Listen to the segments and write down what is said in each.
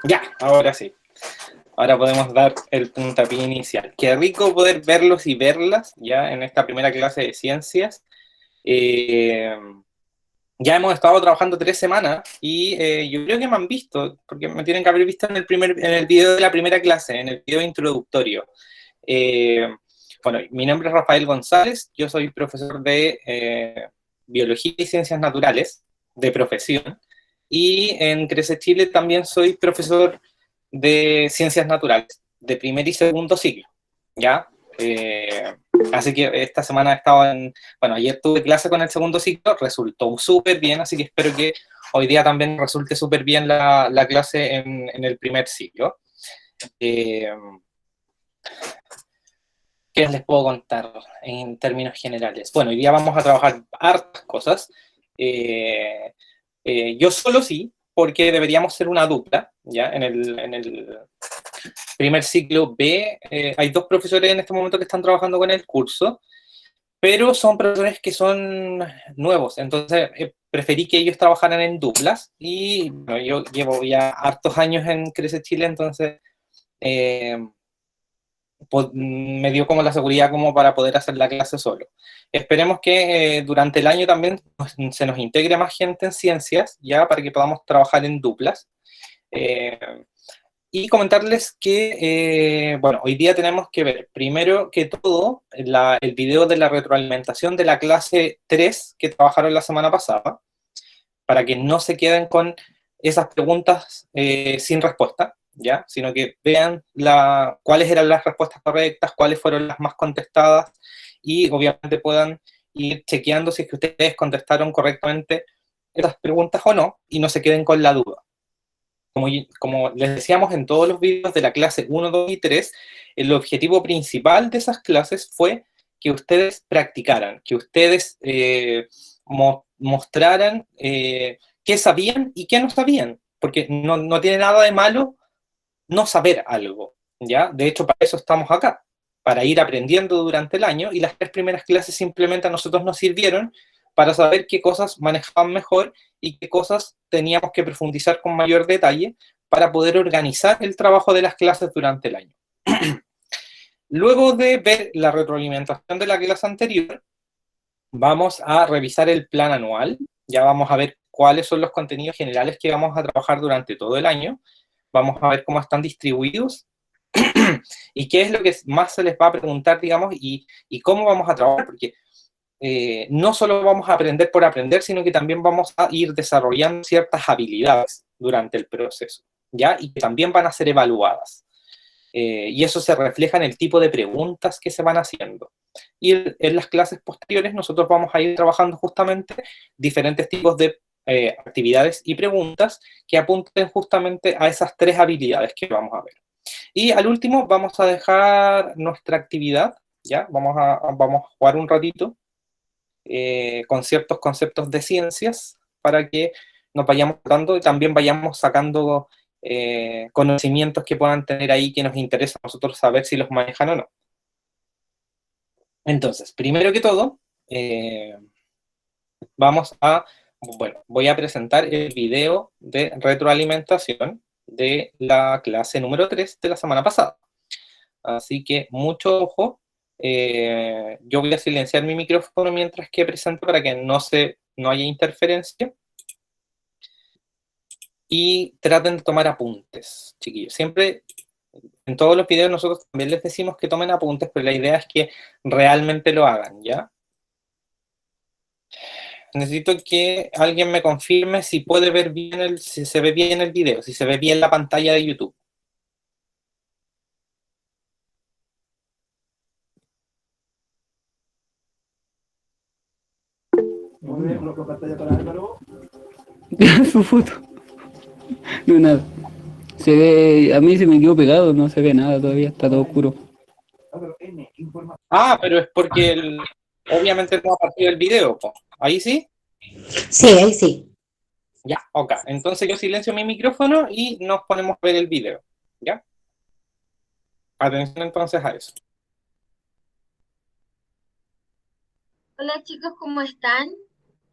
Ya, ahora sí. Ahora podemos dar el puntapié inicial. Qué rico poder verlos y verlas ya en esta primera clase de ciencias. Eh, ya hemos estado trabajando 3 semanas y yo creo que me han visto, porque me tienen que haber visto en el video de la primera clase, en el video introductorio. Eh, bueno, mi nombre es Rafael González, yo soy profesor de Biología y Ciencias Naturales, de profesión, y en Crece Chile también soy profesor de Ciencias Naturales, de primer y segundo ciclo, ¿ya? Eh, Así que esta semana he estado bueno, ayer tuve clase con el segundo ciclo, resultó súper bien, así que espero que hoy día también resulte súper bien la clase en el primer ciclo. Eh, ¿Qué les puedo contar en términos generales? Bueno, hoy día vamos a trabajar hartas cosas. Eh, yo solo sí, porque deberíamos ser una dupla, ¿ya? En el primer ciclo B hay 2 profesores en este momento que están trabajando con el curso, pero son profesores que son nuevos, entonces preferí que ellos trabajaran en duplas y bueno, yo llevo ya hartos años en Crece Chile, entonces eh, me dio como la seguridad como para poder hacer la clase solo. Esperemos que durante el año también se nos integre más gente en ciencias, ya para que podamos trabajar en duplas. Eh, y comentarles que, bueno, hoy día tenemos que ver, primero que todo, el video de la retroalimentación de la clase 3 que trabajaron la semana pasada, para que no se queden con esas preguntas sin respuesta, ¿ya? Sino que vean cuáles eran las respuestas correctas, cuáles fueron las más contestadas, y obviamente puedan ir chequeando si es que ustedes contestaron correctamente esas preguntas o no, y no se queden con la duda. Como les decíamos en todos los videos de la clase 1, 2 y 3, el objetivo principal de esas clases fue que ustedes practicaran, que ustedes mostraran qué sabían y qué no sabían, porque no tiene nada de malo no saber algo, ¿ya? De hecho, para eso estamos acá, para ir aprendiendo durante el año, y las 3 primeras clases simplemente a nosotros nos sirvieron para saber qué cosas manejaban mejor y qué cosas teníamos que profundizar con mayor detalle para poder organizar el trabajo de las clases durante el año. Luego de ver la retroalimentación de la clase anterior, vamos a revisar el plan anual, ya vamos a ver cuáles son los contenidos generales que vamos a trabajar durante todo el año, vamos a ver cómo están distribuidos y qué es lo que más se les va a preguntar, digamos, y cómo vamos a trabajar, porque no solo vamos a aprender por aprender, sino que también vamos a ir desarrollando ciertas habilidades durante el proceso, ¿ya? Y que también van a ser evaluadas. Y eso se refleja en el tipo de preguntas que se van haciendo. Y en las clases posteriores nosotros vamos a ir trabajando justamente diferentes tipos de actividades y preguntas que apunten justamente a esas 3 habilidades que vamos a ver. Y al último vamos a dejar nuestra actividad, ¿ya? Vamos a jugar un ratito con ciertos conceptos de ciencias para que nos vayamos dando y también vayamos sacando conocimientos que puedan tener ahí que nos interesa a nosotros saber si los manejan o no. Entonces, primero que todo, vamos a, bueno, voy a presentar el video de retroalimentación de la clase número 3 de la semana pasada. Así que mucho ojo. Yo voy a silenciar mi micrófono mientras que presento para que no haya interferencia. Y traten de tomar apuntes, chiquillos. Siempre, en todos los videos nosotros también les decimos que tomen apuntes, pero la idea es que realmente lo hagan, ¿ya? Necesito que alguien me confirme si puede ver bien si se ve bien el video, si se ve bien la pantalla de YouTube. Su foto. No, nada. Se ve, a mí se me quedó pegado, no se ve nada todavía, está todo oscuro. Ah, pero es porque obviamente no ha partido el video, po. Ahí sí. Sí, ahí sí. Ya, ok. Entonces yo silencio mi micrófono y nos ponemos a ver el video. ¿Ya? Atención entonces a eso. Hola chicos, ¿cómo están?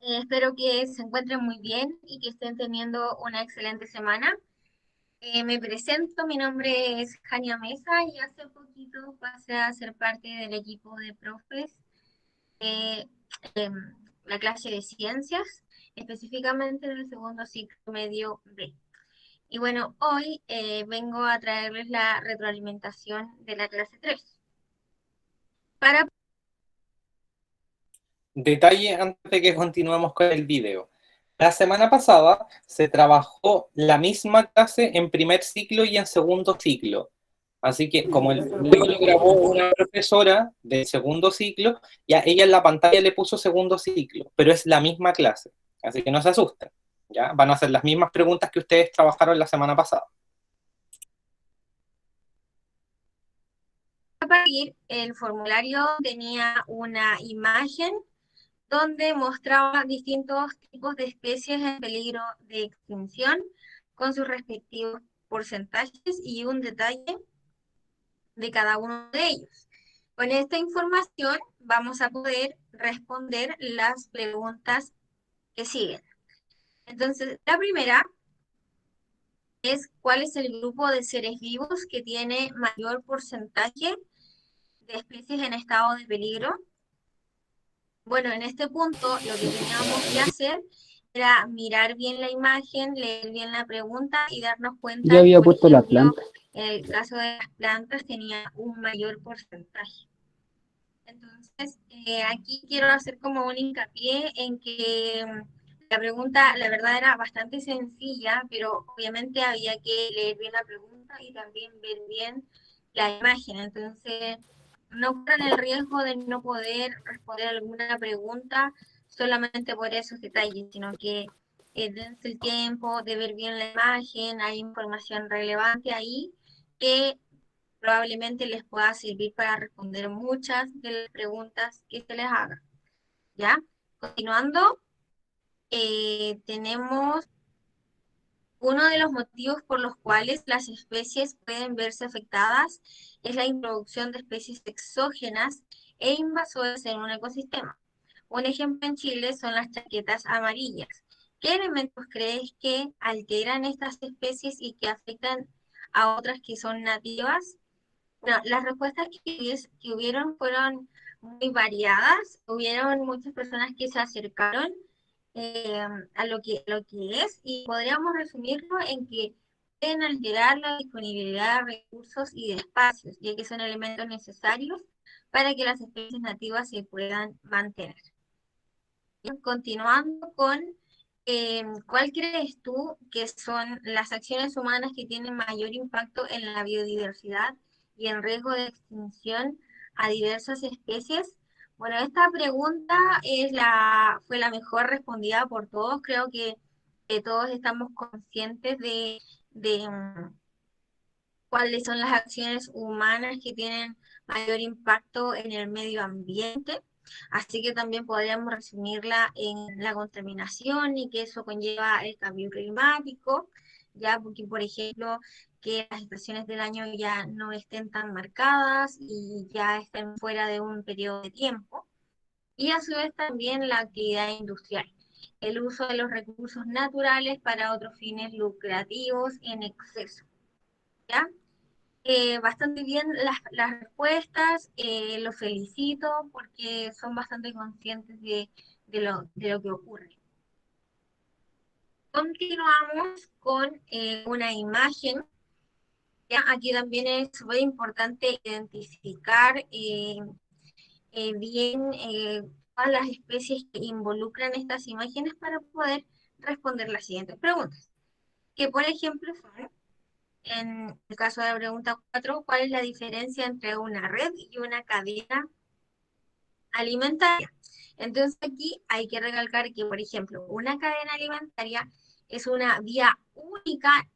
Espero que se encuentren muy bien y que estén teniendo una excelente semana. Me presento, mi nombre es Jania Mesa y hace poquito pasé a ser parte del equipo de profes de em, la clase de ciencias, específicamente en el segundo ciclo medio B. Y bueno, hoy vengo a traerles la retroalimentación de la clase 3. Para Detalle antes de que continuemos con el video. La semana pasada se trabajó la misma clase en primer ciclo y en segundo ciclo. Así que como el video lo grabó una profesora del segundo ciclo, ya ella en la pantalla le puso segundo ciclo, pero es la misma clase. Así que no se asusten, ¿ya? Van a hacer las mismas preguntas que ustedes trabajaron la semana pasada. partir, el formulario tenía una imagen donde mostraba distintos tipos de especies en peligro de extinción con sus respectivos porcentajes y un detalle de cada uno de ellos. Con esta información vamos a poder responder las preguntas que siguen. Entonces, la primera es ¿cuál es el grupo de seres vivos que tiene mayor porcentaje de especies en estado de peligro? Bueno, en este punto lo que teníamos que hacer era mirar bien la imagen, leer bien la pregunta y darnos Yo cuenta que, había por puesto la ejemplo, planta. en el caso de las plantas tenía un mayor porcentaje. Entonces, aquí quiero hacer como un hincapié en que la pregunta, la verdad, era bastante sencilla, pero obviamente había que leer bien la pregunta y también ver bien la imagen. Entonces, no corran el riesgo de no poder responder alguna pregunta solamente por esos detalles, sino que dense el tiempo de ver bien la imagen, hay información relevante ahí que probablemente les pueda servir para responder muchas de las preguntas que se les haga. ¿Ya? Continuando, tenemos uno de los motivos por los cuales las especies pueden verse afectadas es la introducción de especies exógenas e invasoras en un ecosistema. Un ejemplo en Chile son las chaquetas amarillas. ¿Qué elementos crees que alteran estas especies y que afectan a otras que son nativas? No, las respuestas que hubieron fueron muy variadas. Hubieron muchas personas que se acercaron a lo que es y podríamos resumirlo en que pueden alterar la disponibilidad de recursos y de espacios, ya que son elementos necesarios para que las especies nativas se puedan mantener. Continuando con ¿cuál crees tú que son las acciones humanas que tienen mayor impacto en la biodiversidad y en riesgo de extinción a diversas especies? Bueno, esta pregunta fue la mejor respondida por todos. Creo que todos estamos conscientes de cuáles son las acciones humanas que tienen mayor impacto en el medio ambiente. Así que también podríamos resumirla en la contaminación y que eso conlleva el cambio climático, ya porque, por ejemplo, que las estaciones del año ya no estén tan marcadas y ya estén fuera de un periodo de tiempo. Y a su vez también la actividad industrial, el uso de los recursos naturales para otros fines lucrativos en exceso, ¿ya? Bastante bien las respuestas, los felicito porque son bastante conscientes de lo que ocurre. Continuamos con una imagen. ¿Ya? Aquí también es súper importante identificar bien todas las especies que involucran estas imágenes para poder responder las siguientes preguntas. Que por ejemplo son en el caso de la pregunta 4, ¿cuál es la diferencia entre una red y una cadena alimentaria? Entonces aquí hay que recalcar que, por ejemplo, una cadena alimentaria es una vía única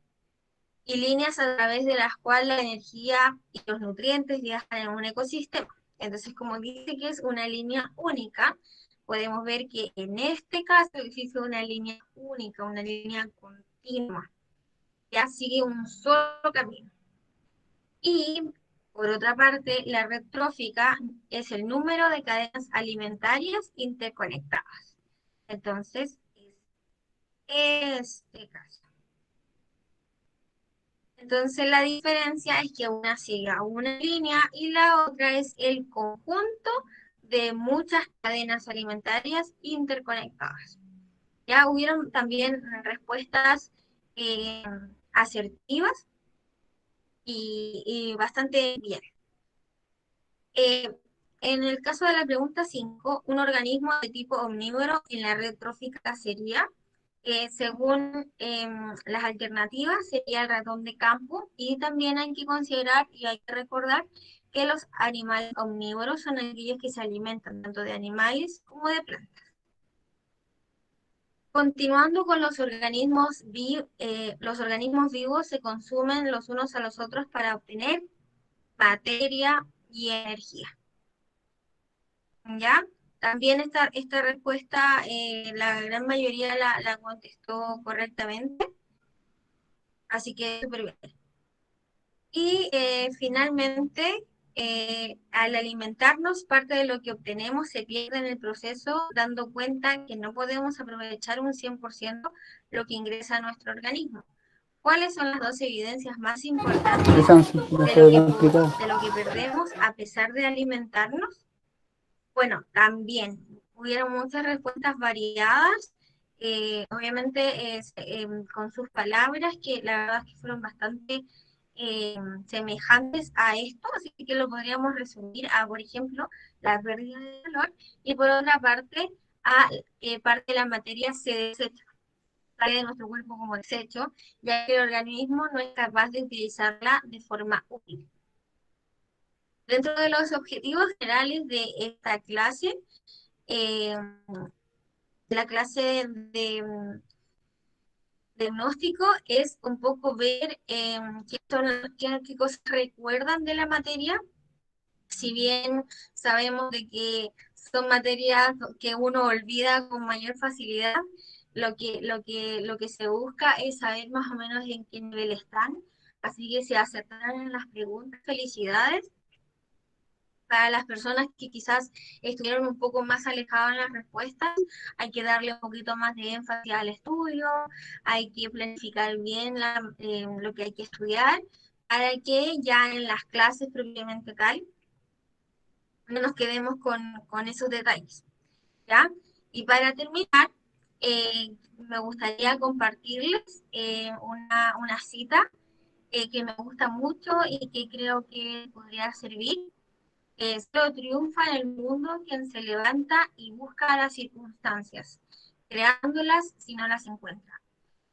y líneas a través de las cuales la energía y los nutrientes viajan en un ecosistema. Entonces, como dice que es una línea única, podemos ver que en este caso existe una línea única, una línea continua. Ya sigue un solo camino. Y por otra parte, la red trófica es el número de cadenas alimentarias interconectadas. Entonces, es este caso. Entonces la diferencia es que una sigue una línea y la otra es el conjunto de muchas cadenas alimentarias interconectadas. Ya hubieron también respuestas asertivas y bastante bien. En el caso de la pregunta 5, un organismo de tipo omnívoro en la red trófica sería, según las alternativas, sería el ratón de campo, y también hay que considerar y hay que recordar que los animales omnívoros son aquellos que se alimentan tanto de animales como de plantas. Continuando con los organismos vivos se consumen los unos a los otros para obtener materia y energía. ¿Ya? También esta respuesta, la gran mayoría la contestó correctamente, así que súper bien. Y finalmente, al alimentarnos, parte de lo que obtenemos se pierde en el proceso, dando cuenta que no podemos aprovechar un 100% lo que ingresa a nuestro organismo. ¿Cuáles son las dos evidencias más importantes de lo que perdemos a pesar de alimentarnos? Bueno, también hubieron muchas respuestas variadas, obviamente con sus palabras, que la verdad es que fueron bastante semejantes a esto, así que lo podríamos resumir a, por ejemplo, la pérdida de valor, y por otra parte, a parte de la materia se desecha, sale de nuestro cuerpo como desecho, ya que el organismo no es capaz de utilizarla de forma útil. Dentro de los objetivos generales de esta clase, la clase de diagnóstico es un poco ver qué cosas recuerdan de la materia, si bien sabemos de que son materias que uno olvida con mayor facilidad, lo que se busca es saber más o menos en qué nivel están, así que si acertaron en las preguntas, felicidades. Para las personas que quizás estuvieron un poco más alejadas en las respuestas, hay que darle un poquito más de énfasis al estudio, hay que planificar bien lo que hay que estudiar, para que ya en las clases propiamente tal, no nos quedemos con esos detalles, ¿ya? Y para terminar, me gustaría compartirles una cita que me gusta mucho y que creo que podría servir. Solo triunfa en el mundo quien se levanta y busca las circunstancias, creándolas si no las encuentra.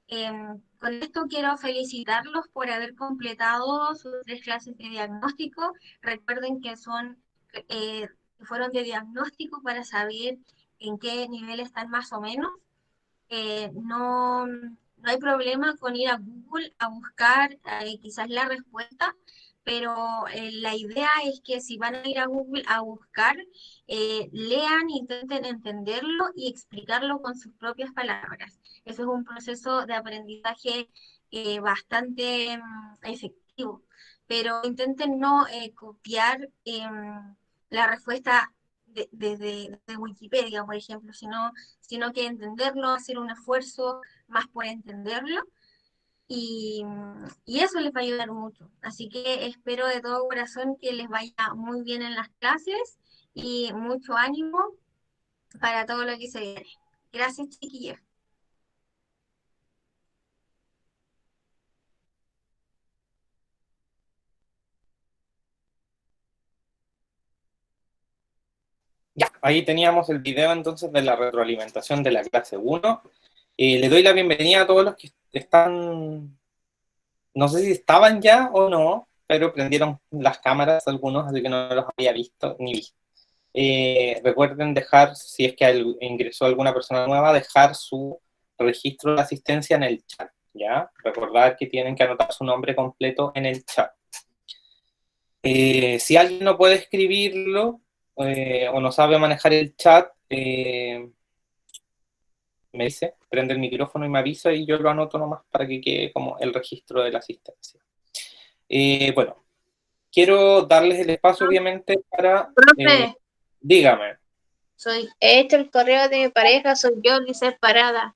Con esto quiero felicitarlos por haber completado sus 3 clases de diagnóstico. Recuerden que fueron de diagnóstico para saber en qué nivel están más o menos. No hay problema con ir a Google a buscar quizás la respuesta, pero la idea es que si van a ir a Google a buscar, lean, intenten entenderlo y explicarlo con sus propias palabras. Eso es un proceso de aprendizaje bastante efectivo, pero intenten no copiar la respuesta de Wikipedia, por ejemplo, sino que entenderlo, hacer un esfuerzo más por entenderlo, y eso les va a ayudar mucho. Así que espero de todo corazón que les vaya muy bien en las clases y mucho ánimo para todo lo que se viene. Gracias, chiquillos. Ya, ahí teníamos el video entonces de la retroalimentación de la clase 1. Le doy la bienvenida a todos los que están, no sé si estaban ya o no, pero prendieron las cámaras algunos, así que no los había visto ni visto. Recuerden dejar, si es que ingresó alguna persona nueva, dejar su registro de asistencia en el chat, ¿ya? Recordad que tienen que anotar su nombre completo en el chat. Si alguien no puede escribirlo o no sabe manejar el chat, me dice, prende el micrófono y me avisa y yo lo anoto nomás para que quede como el registro de la asistencia. Bueno, quiero darles el espacio obviamente para... Profe, dígame. he hecho el correo de mi pareja, soy yo, Lizeth Parada.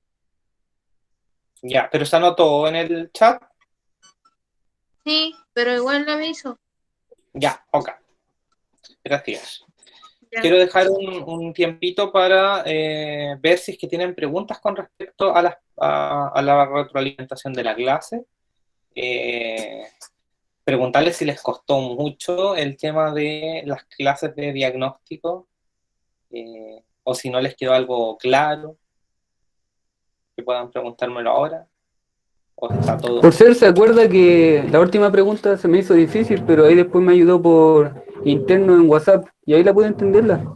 Ya, pero se anotó en el chat. Sí, pero igual le aviso. Ya, ok. Gracias. Ya. Quiero dejar un tiempito para ver si es que tienen preguntas con respecto a a la retroalimentación de la clase. Eh, Preguntarles si les costó mucho el tema de las clases de diagnóstico, o si no les quedó algo claro, que puedan preguntármelo ahora, o está todo. Por ser, se acuerda que la última pregunta se me hizo difícil, pero ahí después me ayudó por interno en WhatsApp y ahí la pude entenderla.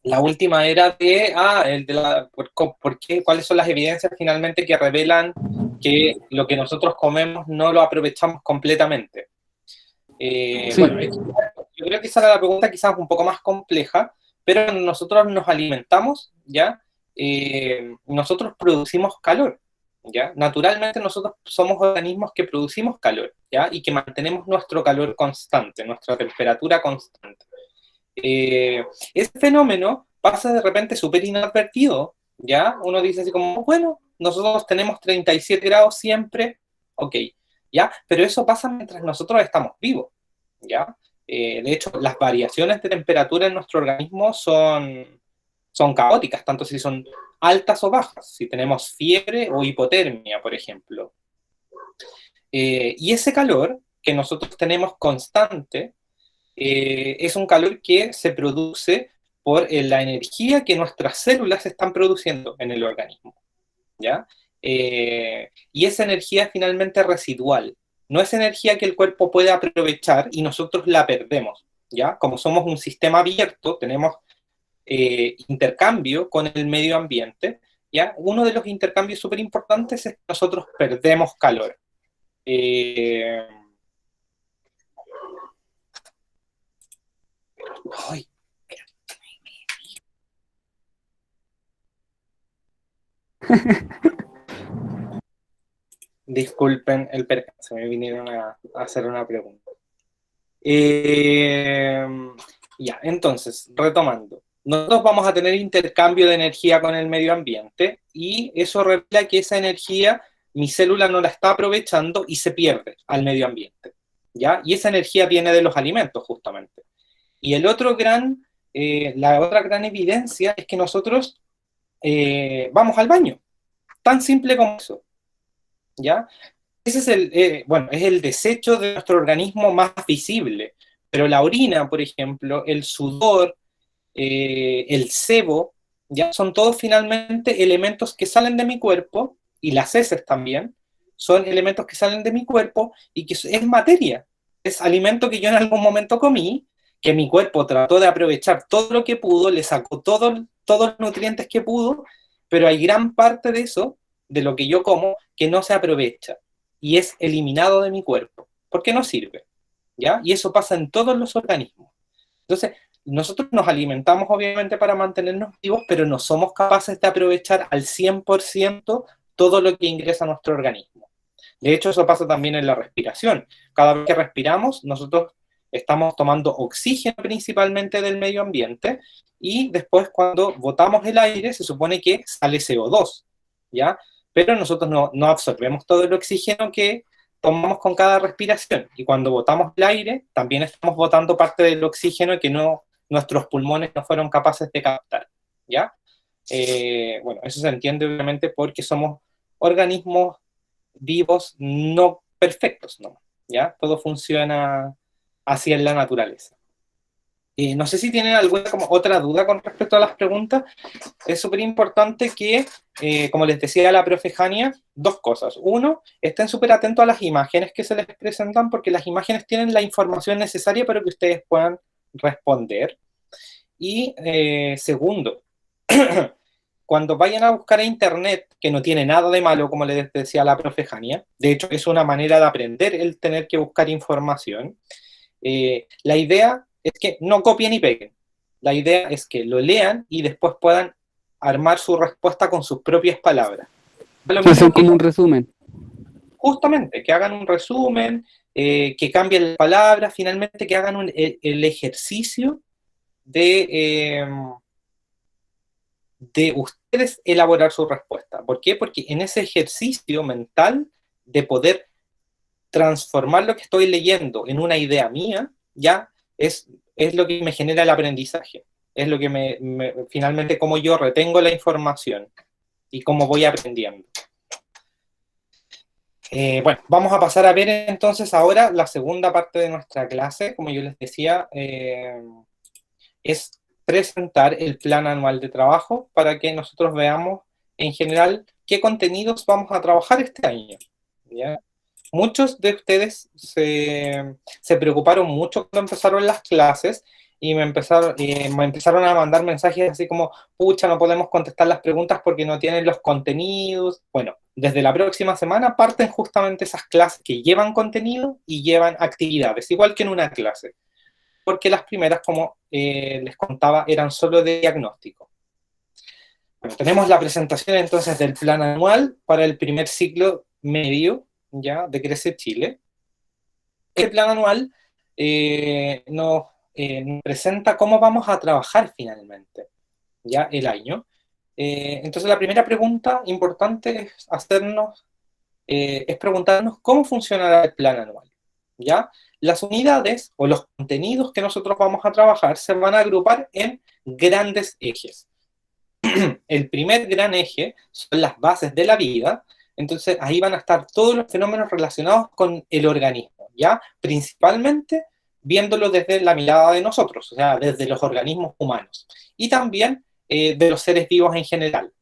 La última era el de por qué, cuáles son las evidencias finalmente que revelan que lo que nosotros comemos no lo aprovechamos completamente. Sí, Bueno, yo creo que esa era la pregunta quizás un poco más compleja, pero nosotros nos alimentamos, ¿ya? Nosotros producimos calor, ¿ya? Naturalmente nosotros somos organismos que producimos calor, ¿ya? Y que mantenemos nuestro calor constante, nuestra temperatura constante. Ese fenómeno pasa de repente súper inadvertido, ¿ya? Uno dice así como, bueno, nosotros tenemos 37 grados siempre, ok, ¿ya? Pero eso pasa mientras nosotros estamos vivos, ¿ya? De hecho, las variaciones de temperatura en nuestro organismo son caóticas, tanto si son altas o bajas, si tenemos fiebre o hipotermia, por ejemplo. Y ese calor que nosotros tenemos constante, es un calor que se produce por la energía que nuestras células están produciendo en el organismo, ¿ya? Y esa energía es finalmente residual, no es energía que el cuerpo puede aprovechar y nosotros la perdemos, ¿ya? Como somos un sistema abierto, tenemos intercambio con el medio ambiente, ¿ya? Uno de los intercambios súper importantes es que nosotros perdemos calor. Eh, ay, disculpen el percance, me vinieron a hacer una pregunta. Eh, ya, entonces, retomando. Nosotros vamos a tener intercambio de energía con el medio ambiente y eso revela que esa energía mi célula no la está aprovechando y se pierde al medio ambiente, ¿ya? Y esa energía viene de los alimentos, justamente. Y la otra gran evidencia es que nosotros vamos al baño, tan simple como eso, ¿ya? Ese es bueno, es el desecho de nuestro organismo más visible, pero la orina, por ejemplo, el sudor, el sebo, ya son todos finalmente elementos que salen de mi cuerpo, y las heces también, son elementos que salen de mi cuerpo y que es materia, es alimento que yo en algún momento comí, que mi cuerpo trató de aprovechar todo lo que pudo, le sacó todos los nutrientes que pudo, pero hay gran parte de eso, de lo que yo como, que no se aprovecha y es eliminado de mi cuerpo, porque no sirve, ¿ya? Y eso pasa en todos los organismos. Entonces, nosotros nos alimentamos obviamente para mantenernos vivos, pero no somos capaces de aprovechar al 100% todo lo que ingresa a nuestro organismo. De hecho, eso pasa también en la respiración. Cada vez que respiramos, nosotros estamos tomando oxígeno principalmente del medio ambiente y después cuando botamos el aire se supone que sale CO2, ¿ya? Pero nosotros no absorbemos todo el oxígeno que tomamos con cada respiración y cuando botamos el aire también estamos botando parte del oxígeno que nuestros pulmones no fueron capaces de captar, ¿ya? Bueno, eso se entiende obviamente porque somos organismos vivos no perfectos, ¿no? ¿Ya? Todo funciona así en la naturaleza. No sé si tienen alguna como otra duda con respecto a las preguntas. Es súper importante que, como les decía la profe Jania, dos cosas. Uno, estén súper atentos a las imágenes que se les presentan porque las imágenes tienen la información necesaria para que ustedes puedan responder. Y segundo, cuando vayan a buscar a internet, que no tiene nada de malo, como les decía la profe Jania, de hecho es una manera de aprender el tener que buscar información, la idea es que no copien y peguen. La idea es que lo lean y después puedan armar su respuesta con sus propias palabras. Lo hacer mismo que como un resumen. justamente, que hagan un resumen, que cambien las palabras, finalmente que hagan el ejercicio de de ustedes elaborar su respuesta. ¿Por qué? Porque en ese ejercicio mental de poder transformar lo que estoy leyendo en una idea mía, ya es lo que me genera el aprendizaje. Es lo que finalmente cómo yo retengo la información y cómo voy aprendiendo. Bueno, vamos a pasar a ver entonces ahora la segunda parte de nuestra clase. Como yo les decía, es presentar el plan anual de trabajo para que nosotros veamos en general qué contenidos vamos a trabajar este año, ¿ya? Muchos de ustedes se preocuparon mucho cuando empezaron las clases y me empezaron a mandar mensajes así como, pucha, no podemos contestar las preguntas porque no tienen los contenidos. Bueno, desde la próxima semana parten justamente esas clases que llevan contenido y llevan actividades, igual que en una clase, porque las primeras, como les contaba, eran solo de diagnóstico. Bueno, tenemos la presentación entonces del plan anual para el primer ciclo medio, ya, de Crece Chile. El plan anual nos presenta cómo vamos a trabajar finalmente, ya, el año. Entonces la primera pregunta importante es preguntarnos cómo funcionará el plan anual, ¿ya? Las unidades o los contenidos que nosotros vamos a trabajar se van a agrupar en grandes ejes. El primer gran eje son las bases de la vida. Entonces ahí van a estar todos los fenómenos relacionados con el organismo, ¿ya? Principalmente viéndolo desde la mirada de nosotros, o sea, desde los organismos humanos. Y también de los seres vivos en general.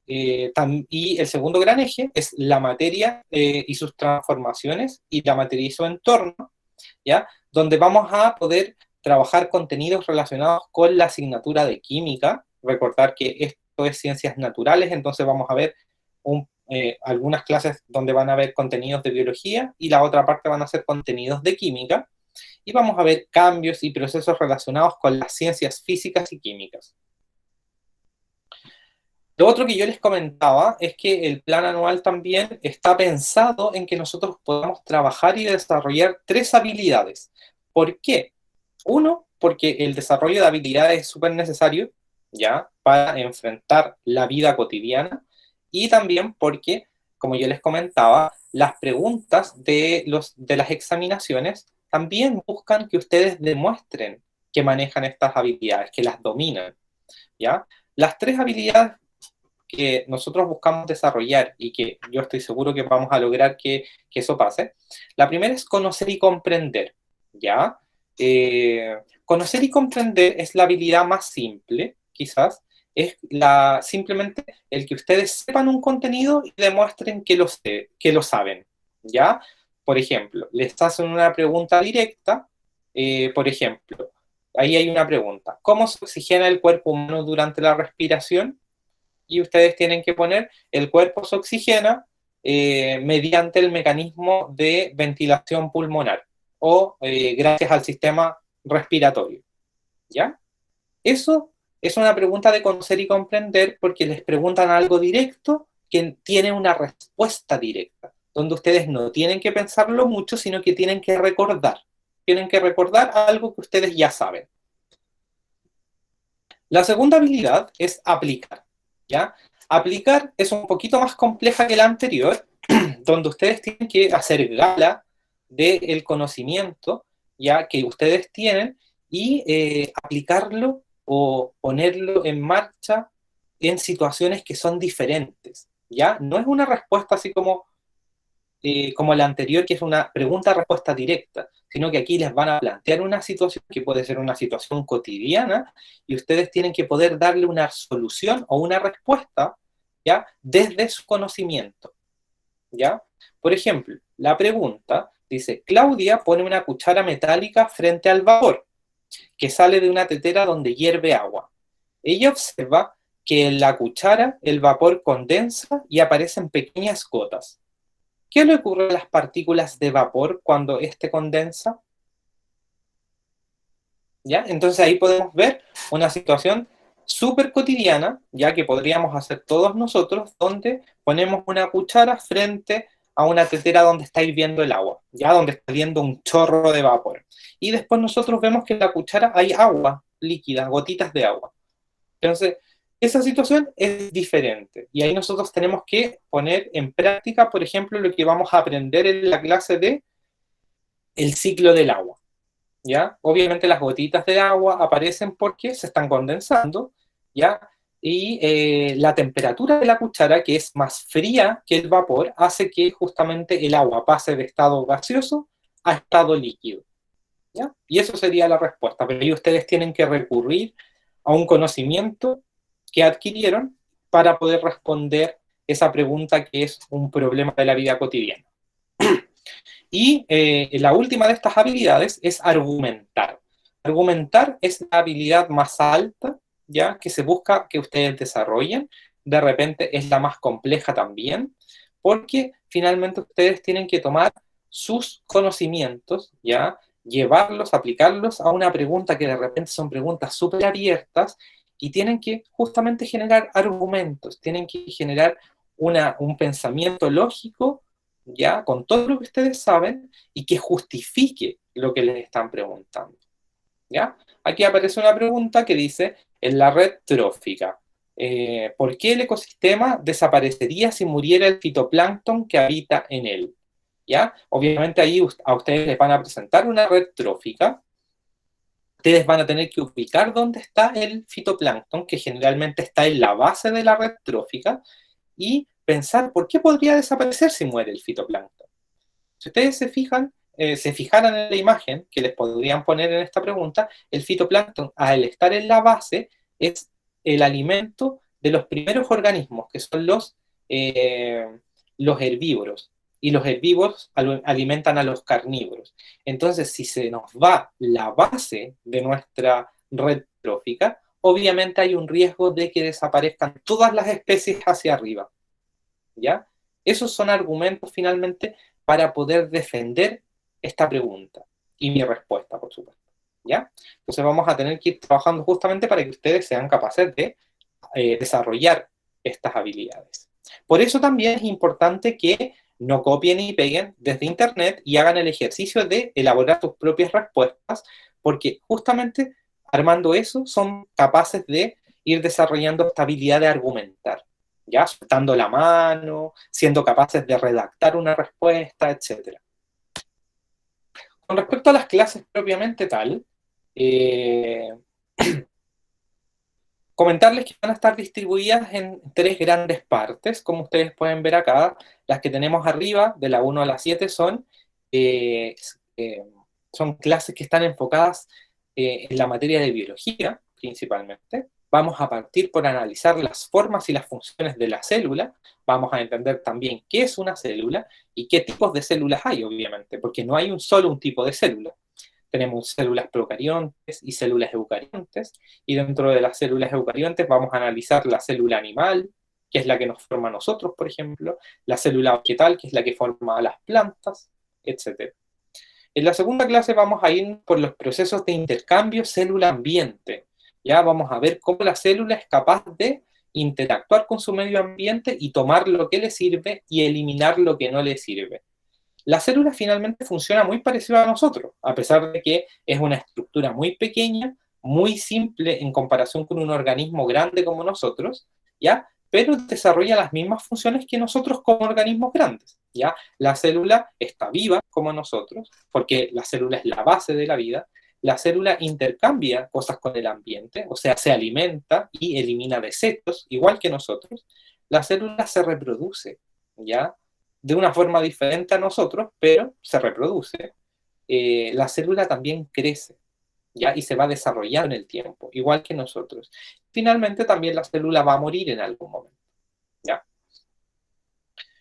Y el segundo gran eje es la materia y sus transformaciones y la materia y su entorno, ¿ya? Donde vamos a poder trabajar contenidos relacionados con la asignatura de química. Recordar que esto es ciencias naturales, entonces vamos a ver algunas clases donde van a haber contenidos de biología y la otra parte van a ser contenidos de química, y vamos a ver cambios y procesos relacionados con las ciencias físicas y químicas. Lo otro que yo les comentaba es que el plan anual también está pensado en que nosotros podamos trabajar y desarrollar 3 habilidades. ¿Por qué? Uno, porque el desarrollo de habilidades es súper necesario, ¿ya?, para enfrentar la vida cotidiana, y también porque, como yo les comentaba, las preguntas de las examinaciones también buscan que ustedes demuestren que manejan estas habilidades, que las dominan, ¿ya? Las 3 habilidades que nosotros buscamos desarrollar y que yo estoy seguro que vamos a lograr que eso pase. La primera es conocer y comprender, ¿ya? Conocer y comprender es la habilidad más simple, quizás, es simplemente el que ustedes sepan un contenido y demuestren que lo saben, ¿ya? Por ejemplo, les hacen una pregunta directa, por ejemplo, ahí hay una pregunta: ¿cómo se oxigena el cuerpo humano durante la respiración? Y ustedes tienen que poner: el cuerpo se oxigena mediante el mecanismo de ventilación pulmonar o gracias al sistema respiratorio, ¿ya? Eso es una pregunta de conocer y comprender, porque les preguntan algo directo que tiene una respuesta directa, donde ustedes no tienen que pensarlo mucho, sino que tienen que recordar algo que ustedes ya saben. La segunda habilidad es aplicar, ¿ya? Aplicar es un poquito más compleja que la anterior, donde ustedes tienen que hacer gala del conocimiento, ya, que ustedes tienen, y aplicarlo o ponerlo en marcha en situaciones que son diferentes, ¿ya? No es una respuesta así como la anterior, que es una pregunta-respuesta directa, sino que aquí les van a plantear una situación que puede ser una situación cotidiana, y ustedes tienen que poder darle una solución o una respuesta, ¿ya?, desde su conocimiento, ¿ya? Por ejemplo, la pregunta dice: Claudia pone una cuchara metálica frente al vapor que sale de una tetera donde hierve agua. Ella observa que en la cuchara el vapor condensa y aparecen pequeñas gotas. ¿Qué le ocurre a las partículas de vapor cuando éste condensa? ¿Ya? Entonces ahí podemos ver una situación súper cotidiana, ya que podríamos hacer todos nosotros, donde ponemos una cuchara frente a una tetera donde está hirviendo el agua, ya, donde está saliendo un chorro de vapor. Y después nosotros vemos que en la cuchara hay agua líquida, gotitas de agua. Entonces, esa situación es diferente. Y ahí nosotros tenemos que poner en práctica, por ejemplo, lo que vamos a aprender en la clase de el ciclo del agua. ¿Ya? Obviamente las gotitas de agua aparecen porque se están condensando, ¿ya? Y la temperatura de la cuchara, que es más fría que el vapor, hace que justamente el agua pase de estado gaseoso a estado líquido, ¿ya? Y eso sería la respuesta, pero ahí ustedes tienen que recurrir a un conocimiento que adquirieron para poder responder esa pregunta que es un problema de la vida cotidiana. Y la última de estas habilidades es argumentar. Argumentar es la habilidad más alta, ya que se busca que ustedes desarrollen. De repente es la más compleja también, porque finalmente ustedes tienen que tomar sus conocimientos, ya, llevarlos, aplicarlos a una pregunta que de repente son preguntas súper abiertas y tienen que justamente generar argumentos, tienen que generar un pensamiento lógico, ya, con todo lo que ustedes saben y que justifique lo que les están preguntando, ¿ya? Aquí aparece una pregunta que dice, en la red trófica, ¿por qué el ecosistema desaparecería si muriera el fitoplancton que habita en él? ¿Ya? Obviamente ahí a ustedes les van a presentar una red trófica, ustedes van a tener que ubicar dónde está el fitoplancton, que generalmente está en la base de la red trófica, y pensar por qué podría desaparecer si muere el fitoplancton. Si ustedes se fijaran en la imagen que les podrían poner en esta pregunta, el fitoplancton, al estar en la base, es el alimento de los primeros organismos, que son los herbívoros. Y los herbívoros alimentan a los carnívoros. Entonces, si se nos va la base de nuestra red trófica, obviamente hay un riesgo de que desaparezcan todas las especies hacia arriba, ¿ya? Esos son argumentos finalmente para poder defender esta pregunta y mi respuesta, por supuesto, ¿ya? Entonces vamos a tener que ir trabajando justamente para que ustedes sean capaces de desarrollar estas habilidades. Por eso también es importante que no copien y peguen desde internet y hagan el ejercicio de elaborar sus propias respuestas, porque justamente armando eso son capaces de ir desarrollando esta habilidad de argumentar, ¿ya? Soltando la mano, siendo capaces de redactar una respuesta, etc. Con respecto a las clases propiamente tal, comentarles que van a estar distribuidas en 3 grandes partes, como ustedes pueden ver acá. Las que tenemos arriba, de la 1 a la 7, eh, son clases que están enfocadas en la materia de biología, principalmente. Vamos a partir por analizar las formas y las funciones de la célula. Vamos a entender también qué es una célula y qué tipos de células hay, obviamente, porque no hay un tipo de célula. Tenemos células procariontes y células eucariontes, y dentro de las células eucariontes vamos a analizar la célula animal, que es la que nos forma a nosotros, por ejemplo, la célula vegetal, que es la que forma a las plantas, etc. En la segunda clase vamos a ir por los procesos de intercambio célula-ambiente. Ya vamos a ver cómo la célula es capaz de interactuar con su medio ambiente y tomar lo que le sirve y eliminar lo que no le sirve. La célula finalmente funciona muy parecido a nosotros, a pesar de que es una estructura muy pequeña, muy simple en comparación con un organismo grande como nosotros, ¿ya? Pero desarrolla las mismas funciones que nosotros como organismos grandes, ¿ya? La célula está viva como nosotros, porque la célula es la base de la vida. La célula intercambia cosas con el ambiente, o sea, se alimenta y elimina desechos, igual que nosotros. La célula se reproduce, ¿ya? De una forma diferente a nosotros, pero se reproduce. La célula también crece, ¿ya? Y se va desarrollando en el tiempo, igual que nosotros. Finalmente, también la célula va a morir en algún momento, ¿ya?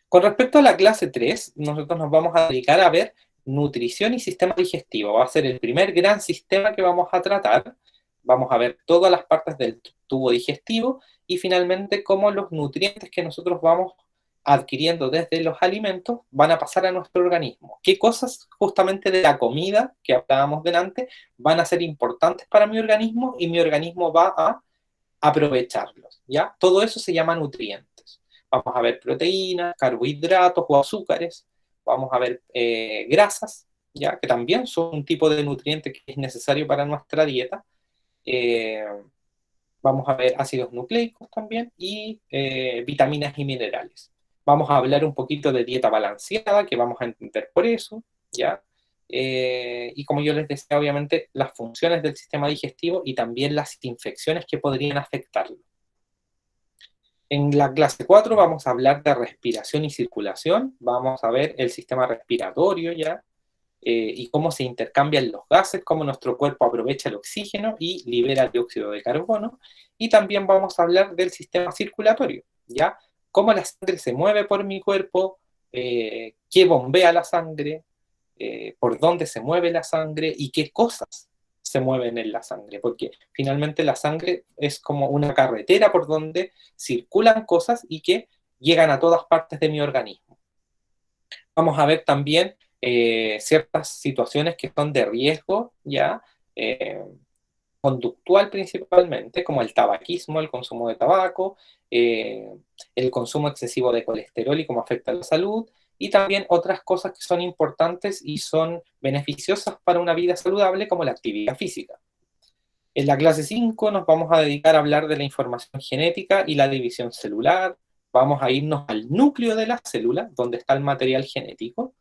Con respecto a la clase 3, nosotros nos vamos a dedicar a ver nutrición y sistema digestivo. Va a ser el primer gran sistema que vamos a tratar. Vamos a ver todas las partes del tubo digestivo y finalmente cómo los nutrientes que nosotros vamos adquiriendo desde los alimentos van a pasar a nuestro organismo. ¿Qué cosas justamente de la comida que hablábamos delante van a ser importantes para mi organismo y mi organismo va a aprovecharlos? ¿Ya? Todo eso se llama nutrientes. Vamos a ver proteínas, carbohidratos o azúcares, vamos a ver grasas, ¿ya? Que también son un tipo de nutriente que es necesario para nuestra dieta. Vamos a ver ácidos nucleicos también y vitaminas y minerales. Vamos a hablar un poquito de dieta balanceada, que vamos a entender por eso, ¿ya? Y como yo les decía, obviamente, las funciones del sistema digestivo y también las infecciones que podrían afectarlo. En la clase 4 vamos a hablar de respiración y circulación, vamos a ver el sistema respiratorio ya, y cómo se intercambian los gases, cómo nuestro cuerpo aprovecha el oxígeno y libera el dióxido de carbono, y también vamos a hablar del sistema circulatorio, ya, cómo la sangre se mueve por mi cuerpo, qué bombea la sangre, por dónde se mueve la sangre y qué cosas se mueven en la sangre, porque finalmente la sangre es como una carretera por donde circulan cosas y que llegan a todas partes de mi organismo. Vamos a ver también ciertas situaciones que son de riesgo, ya, conductual principalmente, como el tabaquismo, el consumo de tabaco, el consumo excesivo de colesterol y cómo afecta a la salud, y también otras cosas que son importantes y son beneficiosas para una vida saludable, como la actividad física. En la clase 5 nos vamos a dedicar a hablar de la información genética y la división celular. Vamos a irnos al núcleo de la célula, donde está el material genético,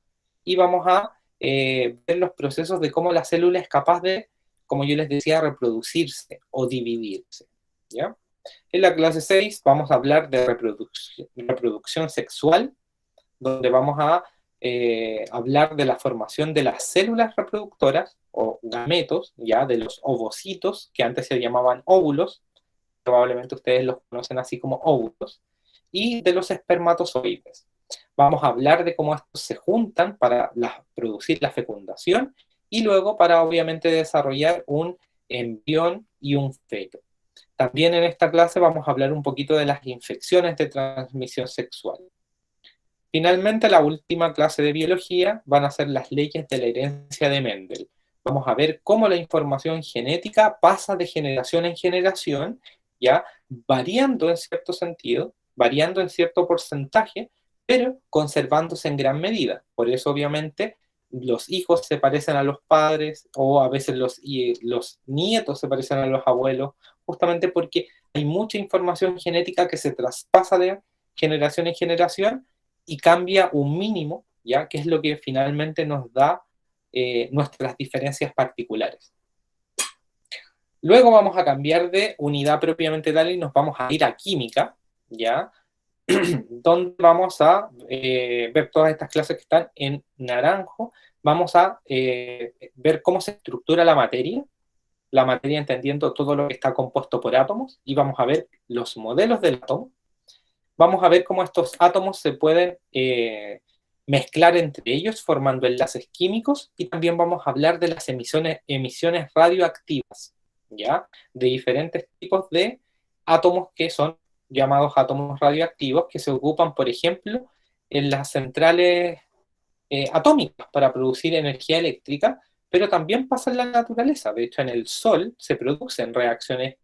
y vamos a ver los procesos de cómo la célula es capaz de, como yo les decía, reproducirse o dividirse, ¿ya? En la clase 6 vamos a hablar de reproducción sexual, donde vamos a hablar de la formación de las células reproductoras o gametos, ya, de los ovocitos, que antes se llamaban óvulos, probablemente ustedes los conocen así como óvulos, y de los espermatozoides. Vamos a hablar de cómo estos se juntan para producir la fecundación y luego para obviamente desarrollar un embrión y un feto. También en esta clase vamos a hablar un poquito de las infecciones de transmisión sexual. Finalmente, la última clase de biología van a ser las leyes de la herencia de Mendel. Vamos a ver cómo la información genética pasa de generación en generación, ya variando en cierto sentido, variando en cierto porcentaje, pero conservándose en gran medida. Por eso, obviamente, los hijos se parecen a los padres, o a veces los nietos se parecen a los abuelos, justamente porque hay mucha información genética que se traspasa de generación en generación, y cambia un mínimo, ¿ya? Que es lo que finalmente nos da nuestras diferencias particulares. Luego vamos a cambiar de unidad propiamente tal y nos vamos a ir a química, ¿ya? Donde vamos a ver todas estas clases que están en naranjo. Vamos a ver cómo se estructura la materia entendiendo todo lo que está compuesto por átomos, y vamos a ver los modelos del átomo. Vamos a ver cómo estos átomos se pueden mezclar entre ellos formando enlaces químicos, y también vamos a hablar de las emisiones radioactivas, ¿ya? De diferentes tipos de átomos que son llamados átomos radioactivos, que se ocupan, por ejemplo, en las centrales atómicas para producir energía eléctrica, pero también pasa en la naturaleza. De hecho, en el Sol se producen reacciones